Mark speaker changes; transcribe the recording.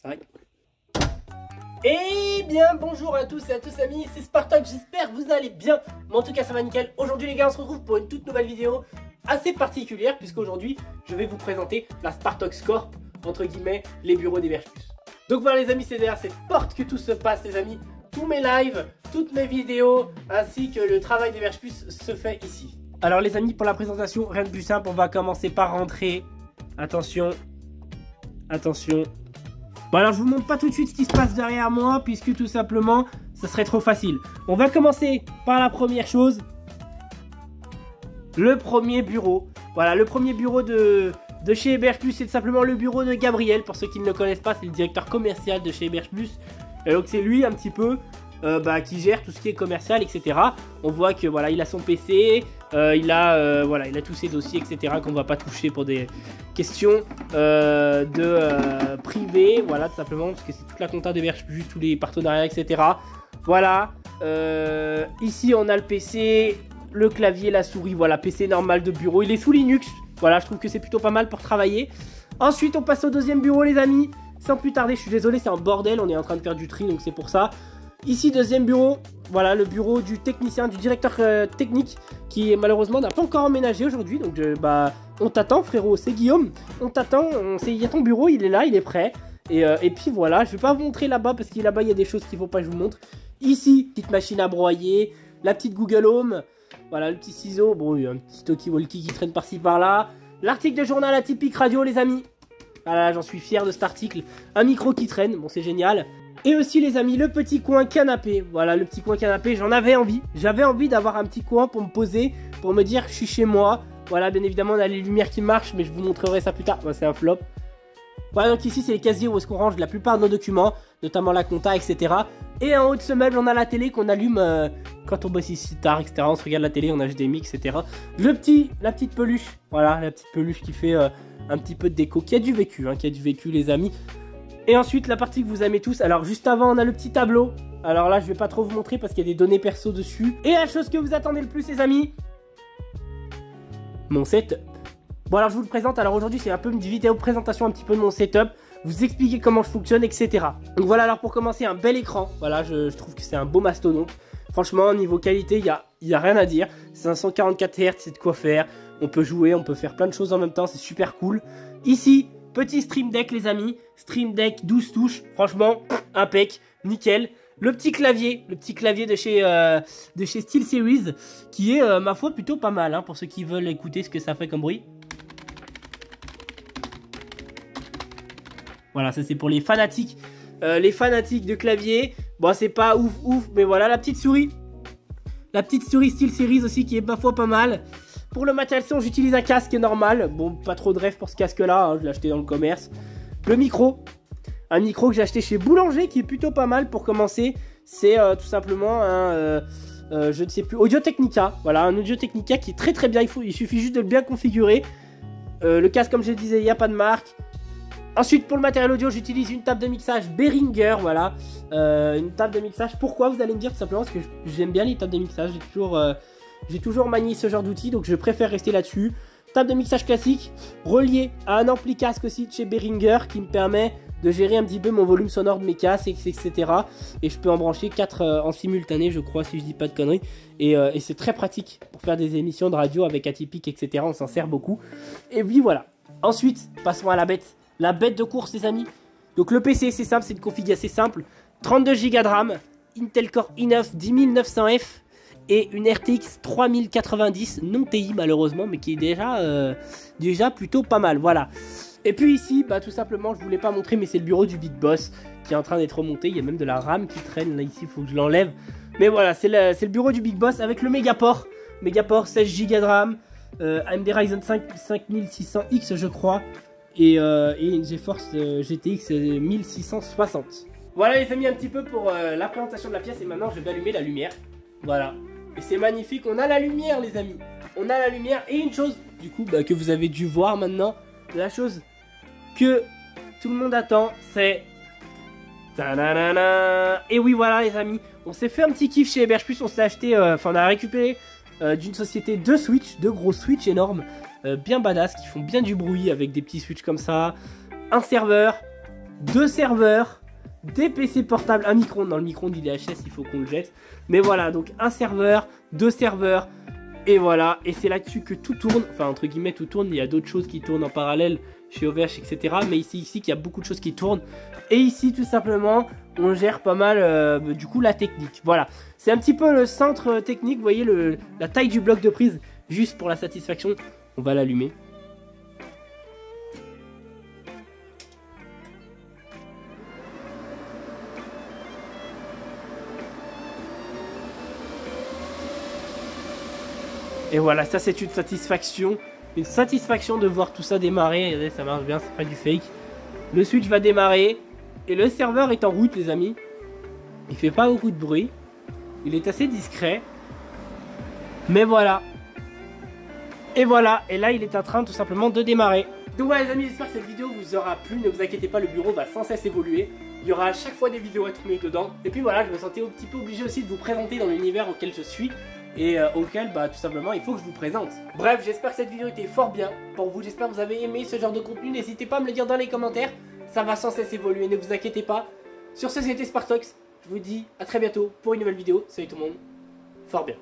Speaker 1: Ouais. Eh bien bonjour à tous et à tous amis, c'est Spartak, j'espère que vous allez bien. Mais en tout cas ça va nickel. Aujourd'hui les gars on se retrouve pour une toute nouvelle vidéo assez particulière, puisqu'aujourd'hui je vais vous présenter la Spartox Corp, entre guillemets les bureaux d'Héberge Plus. Donc voilà les amis, c'est derrière cette porte que tout se passe les amis. Tous mes lives, toutes mes vidéos ainsi que le travail d'Héberge Plus se fait ici. Alors les amis, pour la présentation, rien de plus simple, on va commencer par rentrer. Attention, attention. Bon alors je vous montre pas tout de suite ce qui se passe derrière moi, puisque tout simplement ça serait trop facile. On va commencer par la première chose, le premier bureau. Voilà, le premier bureau de chez Héberge Plus, c'est tout simplement le bureau de Gabriel. Pour ceux qui ne le connaissent pas, c'est le directeur commercial de chez Héberge Plus. Et donc c'est lui un petit peu qui gère tout ce qui est commercial, etc. On voit que voilà, il a son PC, il a tous ses dossiers, etc. qu'on va pas toucher pour des questions privées, voilà, tout simplement, parce que c'est toute la compta d'Héberge Plus, tous les partenariats, etc. Voilà. Ici on a le PC, le clavier, la souris, voilà, PC normal de bureau. Il est sous Linux. Voilà, je trouve que c'est plutôt pas mal pour travailler. Ensuite on passe au deuxième bureau les amis. Sans plus tarder, je suis désolé, c'est un bordel, on est en train de faire du tri, donc c'est pour ça. Ici, deuxième bureau, voilà, le bureau du technicien, du directeur technique, qui malheureusement n'a pas encore emménagé aujourd'hui. Donc, on t'attend frérot, c'est Guillaume, on t'attend, il y a ton bureau, il est là, il est prêt. Et puis voilà, je vais pas vous montrer là-bas, parce que là-bas, il y a des choses qu'il faut pas que je vous montre. Ici, petite machine à broyer, la petite Google Home, voilà, le petit ciseau, bon, il y a un petit talkie-walkie qui traîne par-ci par-là. L'article de journal atypique radio, les amis. Voilà, j'en suis fier de cet article. Un micro qui traîne, bon c'est génial. Et aussi les amis, le petit coin canapé. Voilà, le petit coin canapé, j'en avais envie. J'avais envie d'avoir un petit coin pour me poser, pour me dire je suis chez moi. Voilà, bien évidemment on a les lumières qui marchent, mais je vous montrerai ça plus tard. Bon, c'est un flop. Voilà, donc ici c'est les casiers où est-ce qu'on range la plupart de nos documents, notamment la compta, etc. Et en haut de ce meuble, on a la télé qu'on allume quand on bosse ici tard, etc. On se regarde la télé, on a HDMI, etc. La petite peluche, voilà, la petite peluche qui fait un petit peu de déco, qui a du vécu, hein, qui a du vécu les amis. Et ensuite la partie que vous aimez tous, alors juste avant on a le petit tableau. Alors là je vais pas trop vous montrer parce qu'il y a des données perso dessus. Et la chose que vous attendez le plus les amis, mon setup. Bon alors je vous le présente, alors aujourd'hui c'est un peu une vidéo présentation un petit peu de mon setup, vous expliquer comment je fonctionne, etc. Donc voilà, alors pour commencer un bel écran, voilà je trouve que c'est un beau mastodonte. Franchement niveau qualité il y a rien à dire, c'est un 144 Hz, c'est de quoi faire, on peut jouer, on peut faire plein de choses en même temps, c'est super cool. Ici, petit Stream Deck les amis, Stream Deck 12 touches, franchement impec, nickel. Le petit clavier de chez SteelSeries, qui est ma foi plutôt pas mal, hein, pour ceux qui veulent écouter ce que ça fait comme bruit. Voilà, ça c'est pour les fanatiques de clavier. Bon, c'est pas ouf, mais voilà, la petite souris SteelSeries aussi qui est ma foi pas mal. Pour le matériel son, j'utilise un casque normal. Bon, pas trop de rêve pour ce casque-là, hein, je l'ai acheté dans le commerce. Le micro, un micro que j'ai acheté chez Boulanger qui est plutôt pas mal pour commencer. C'est tout simplement un, je ne sais plus, Audio Technica. Voilà, un Audio Technica qui est très très bien. Il suffit juste de le bien configurer. Le casque, comme je le disais, il n'y a pas de marque. Ensuite, pour le matériel audio, j'utilise une table de mixage Behringer, voilà, une table de mixage. Pourquoi, vous allez me dire, tout simplement parce que j'aime bien les tables de mixage. J'ai toujours manié ce genre d'outils, donc je préfère rester là-dessus. Table de mixage classique, reliée à un ampli casque aussi de chez Behringer, qui me permet de gérer un petit peu mon volume sonore de mes casques, etc. Et je peux en brancher 4 en simultané, je crois, si je dis pas de conneries. Et c'est très pratique pour faire des émissions de radio avec Atypique, etc. On s'en sert beaucoup. Et puis voilà. Ensuite, passons à la bête. La bête de course les amis. Donc le PC c'est simple, c'est une config assez simple. 32 Go de RAM, Intel Core i9 10900F et une RTX 3090, non TI malheureusement, mais qui est déjà plutôt pas mal, voilà. Et puis ici, tout simplement, je voulais pas montrer, mais c'est le bureau du Big Boss qui est en train d'être remonté. Il y a même de la RAM qui traîne, là ici, il faut que je l'enlève. Mais voilà, c'est le bureau du Big Boss avec le Megaport 16 Go de RAM, AMD Ryzen 5 5600X je crois. Et une GeForce GTX 1660. Voilà les amis un petit peu pour la présentation de la pièce. Et maintenant je vais allumer la lumière. Voilà. Et c'est magnifique, on a la lumière les amis. On a la lumière et une chose du coup que vous avez dû voir maintenant. La chose que tout le monde attend c'est... Et oui voilà les amis, on s'est fait un petit kiff chez Héberge Plus. On s'est acheté, on a récupéré d'une société deux gros Switch énormes. Bien badass, qui font bien du bruit avec des petits switches comme ça, un serveur, 2 serveurs, des PC portables, un micro-ondes. Dans le micro-ondes il est HS, il faut qu'on le jette. Mais voilà, donc un serveur, 2 serveurs. Et voilà, et c'est là-dessus que tout tourne. Enfin, entre guillemets, tout tourne. Il y a d'autres choses qui tournent en parallèle chez OVH, etc. Mais ici qu'il y a beaucoup de choses qui tournent. Et ici, tout simplement, on gère pas mal, du coup, la technique. Voilà, c'est un petit peu le centre technique. Vous voyez la taille du bloc de prise, juste pour la satisfaction. On va l'allumer. Et voilà, ça c'est une satisfaction. Une satisfaction de voir tout ça démarrer. Regardez, ça marche bien, c'est pas du fake. Le switch va démarrer. Et le serveur est en route, les amis. Il fait pas beaucoup de bruit. Il est assez discret. Mais voilà. Et voilà. Et là, il est en train tout simplement de démarrer. Donc voilà, les amis, j'espère que cette vidéo vous aura plu. Ne vous inquiétez pas, le bureau va sans cesse évoluer. Il y aura à chaque fois des vidéos à tourner dedans. Et puis voilà, je me sentais un petit peu obligé aussi de vous présenter dans l'univers auquel je suis. Et auquel, bah, tout simplement, il faut que je vous présente. Bref, j'espère que cette vidéo était fort bien pour vous. J'espère que vous avez aimé ce genre de contenu. N'hésitez pas à me le dire dans les commentaires. Ça va sans cesse évoluer, ne vous inquiétez pas. Sur ce, c'était Spartox. Je vous dis à très bientôt pour une nouvelle vidéo. Salut tout le monde. Fort bien.